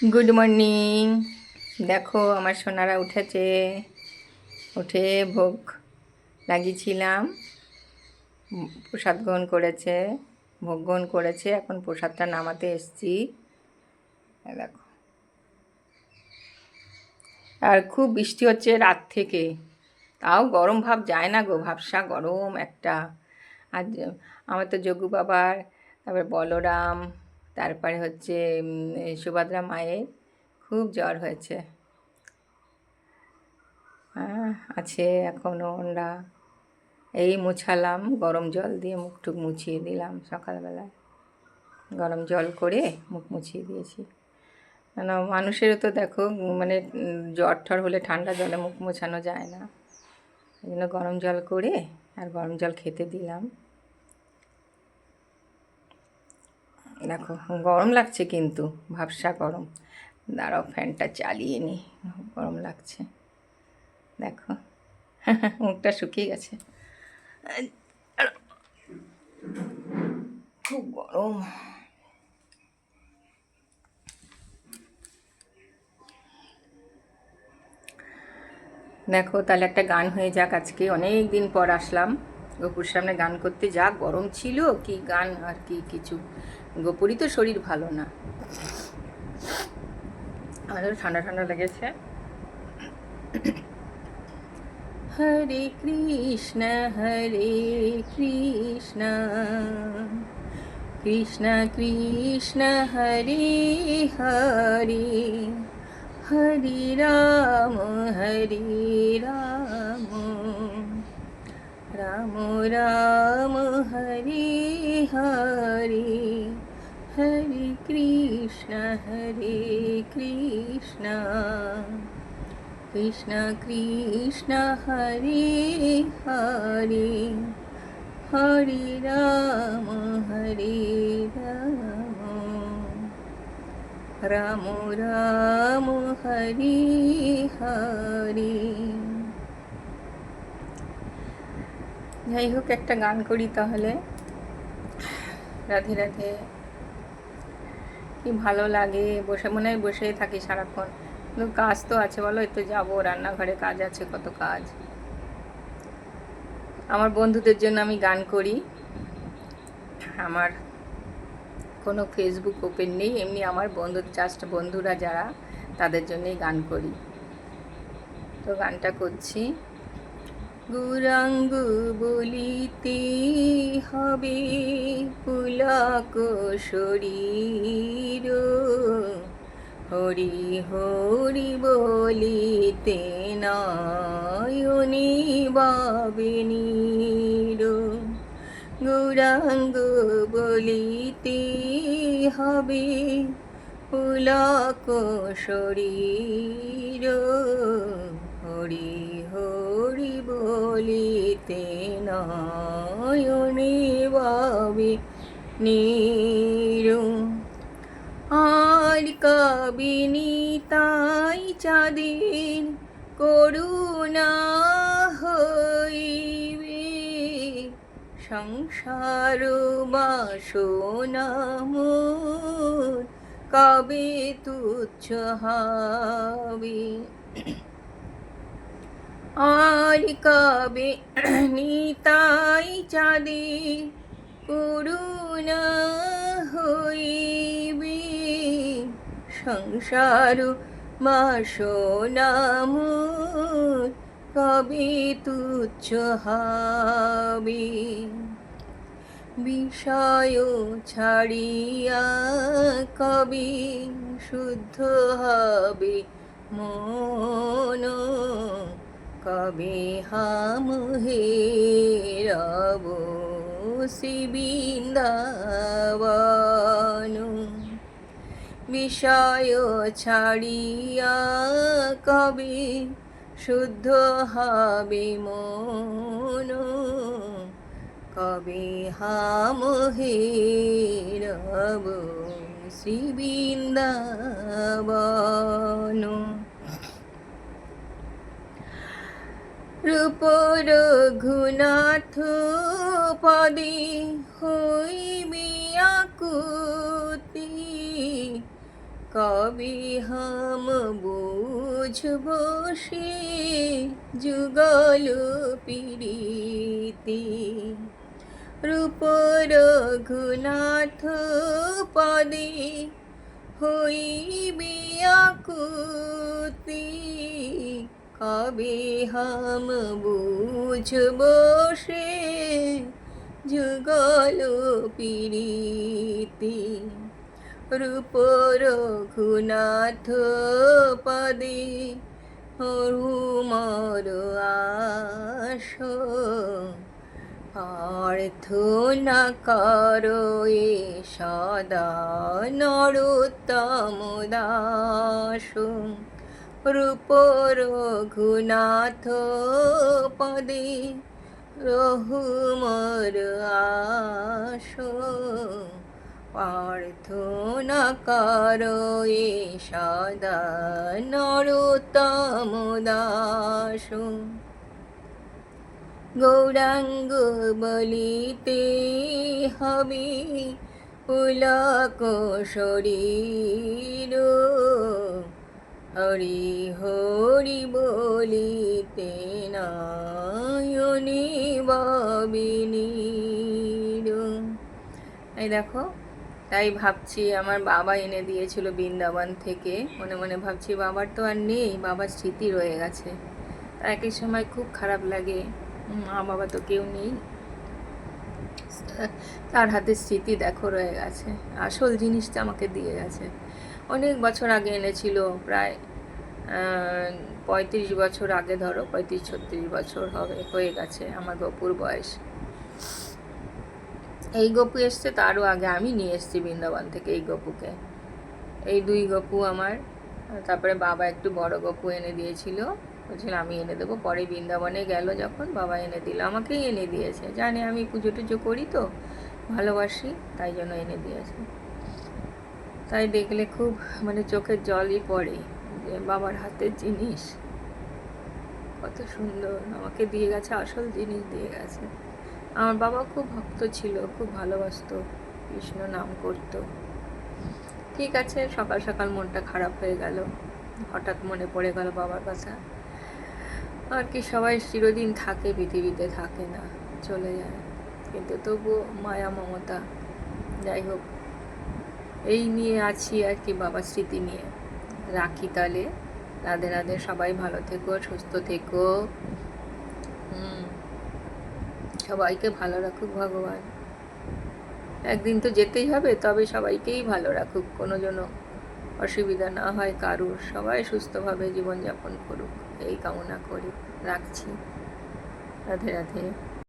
Good morning. দেখো আমার সোনারা উঠেছে, উঠে ভোগ লাগিয়েছিলাম, প্রসাদ গ্রহণ করেছে, ভোগ গ্রহণ করেছে। এখন প্রসাদটা নামাতে এসছি। দেখো, আর খুব বৃষ্টি হচ্ছে রাত থেকে, তাও গরম ভাব যায় না গো, ভাবসা গরম একটা। আর আমার তো যোগু বাবার, তারপরে বলরাম, তারপরে হচ্ছে সুভদ্রা মায়ের খুব জ্বর হয়েছে। হ্যাঁ, আছে এখনও। ওরা এই মুছালাম, গরম জল দিয়ে মুখ টুক মুছিয়ে দিলাম সকালবেলায়, গরম জল করে মুখ মুছিয়ে দিয়েছি। কেন মানুষেরও তো দেখো মানে জ্বর ঠর হলে ঠান্ডা জলে মুখ মোছানো যায় না, এই জন্য গরম জল করে আর গরম জল খেতে দিলাম। দেখো গরম লাগছে কিন্তু, ভাবসা গরম। দাঁড়াও ফ্যানটা চালিয়ে নি, গরম লাগছে। দেখো মুখটা শুকিয়ে গেছে, খুব গরম। দেখো তাহলে একটা গান হয়ে যাক। আজকে অনেক দিন পর আসলাম গোপুর সামনে গান করতে। যা গরম ছিল, কি গান আর কি কিছু। গোপুরই তো শরীর ভালো না, আমাদের ঠান্ডা ঠান্ডা লেগেছে। হরে কৃষ্ণ কৃষ্ণ কৃষ্ণ কৃষ্ণ হরে হরে, হরে রাম রাম রাম হরে হরে, হরে কৃষ্ণ কৃষ্ণ কৃষ্ণ কৃষ্ণ হরে হরে, হরে রাম রাম রাম হরে হরে। যাই হোক, একটা গান করি তাহলে। রাধে রাধে। কি ভালো লাগে, বসে মনে হয় বসেই থাকি সারাক্ষণ, কিন্তু কাজ তো আছে বলো। এই তো যাবো, রান্নাঘরে কাজ আছে, কত কাজ। আমার বন্ধুদের জন্য আমি গান করি। আমার কোনো ফেসবুক ওপেন নেই, এমনি আমার বন্ধু, জাস্ট বন্ধুরা যারা, তাদের জন্যই গান করি। তো গানটা করছি। গৌরাঙ্গ বলিতে হবে পুলক শরীর, হরি হরি বলিতে নয়নি বাবে নীর। গৌরাঙ্গ বলিতে হবে পুলক শরীর, হরি হরি বলিতে নয়নি বাবে নীর। আর কবিনীতাই চাঁদের করুণা হইবে, সংসার বাসনা মোর কবে তুচ্ছ হবে। আর কবে নিতাই চাঁদের করুণা হইবে, সংসার বাসনা মোর কবে তুচ্ছ হবে। বিষয় ছাড়িয়া কবে শুদ্ধ হবে মন, কবে হাম হেরব বৃন্দাবন। বিষয় ছাড়িয়া কবে শুদ্ধ হবে মন, কবে হাম হেরব বৃন্দাবন। রূপ রঘুনাথ পদে হইবি আকুতি, कभी हम बुझबो से जुगल पीड़िती रूप रघुनाथ पदे হইবি আকুতি কবে हम বুঝব সে যুগল পীড়িতি রূপ রঘুনাথ পদে মর আস প্রার্থনা করো এ সদা নরোত্তম দাস রূপ রঘুনাথ পদে রহুমর আস প্রার্থনা করো এ সদা নরোত্তম দাস গৌরাঙ্গ বলিতে হবে পুলক শরীর হরি হরি বলিতে নয়নি বাবিনীর। এই দেখো, তাই ভাবছি আমার বাবা এনে দিয়েছিল বৃন্দাবন থেকে, মনে মনে ভাবছি বাবার তো আর নেই, বাবার স্মৃতি রয়ে গেছে। তা একই সময় খুব খারাপ লাগে, মা বাবা তো কেউ নেই, তার হাতে স্মৃতি দেখো রয়ে গেছে। আসল জিনিসটা আমাকে দিয়ে গেছে। অনেক বছর আগে এনেছিল, প্রায় 35 বছর আগে, ধরো 35-36 বছর হয়ে গেছে আমার গপুর বয়স। এই গপু এসছে তারও আগে আমি নিয়ে এসেছি বৃন্দাবন থেকে এই গপুকে। এই 2 গপু আমার। তারপরে বাবা একটু বড় গপু এনে দিয়েছিল, বলছিল আমি এনে দেবো। পরে বৃন্দাবনে গেল যখন, বাবা এনে দিল, আমাকেই এনে দিয়েছে। জানে আমি পুজো টুজো করি তো, ভালোবাসি, তাই জন্য এনে দিয়েছে। তাই দেখলে খুব চোখের জলই পড়ে যে বাবার হাতের জিনিস কত সুন্দর আমাকে দিয়ে গেছে, আসল জিনিস দিয়ে গেছে। আমার বাবা খুব ভক্ত ছিল, খুব ভালোবাসতো, কৃষ্ণ নাম করত। ঠিক আছে, সকাল সকাল মনটা খারাপ হয়ে গেল, হঠাৎ মনে পড়ে গেল বাবার কথা। আর কি, সবাই চিরদিন থাকে পৃথিবীতে, থাকে না, চলে যায়, কিন্তু তবুও মায়া মমতা। যাই হোক, এই নিয়ে আছি আর কি, বাবার স্মৃতি নিয়ে রাখি। তাহলে রাধে রাধে, সবাই ভালো থেকো, সুস্থ থেকো, সবাইকে ভালো রাখুক ভগবান। একদিন তো যেতেই হবে, তবে সবাইকেই ভালো রাখুক, কোনো যেন অসুবিধা না হয় কারুর, সবাই সুস্থভাবে জীবনযাপন করুক, এই কামনা করি। রাখছি, রাধে রাধে।